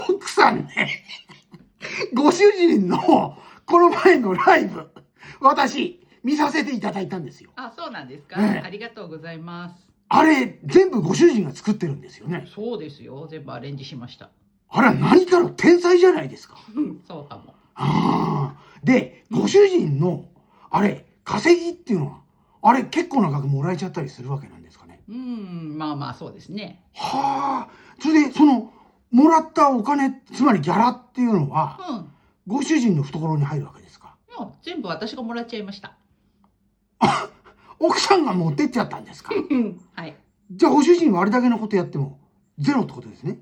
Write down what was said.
奥さんね、ご主人のこの前のライブ、私、見させていただいたんですよ。あ、そうなんですか。ありがとうございます。あれ、全部ご主人が作ってるんですよね。そうですよ。全部アレンジしました。あれは何かの天才じゃないですか。そうかも。で、ご主人の、あれ、稼ぎっていうのは、あれ結構な額もらえちゃったりするわけなんですかね。まあまあそうですね。それで、もらったお金、つまりギャラっていうのは、ご主人の懐に入るわけですか。いや、全部私がもらっちゃいました。奥さんが持ってっちゃったんですか。はい。じゃあ、ご主人はあれだけのことやっても、ゼロってことですね。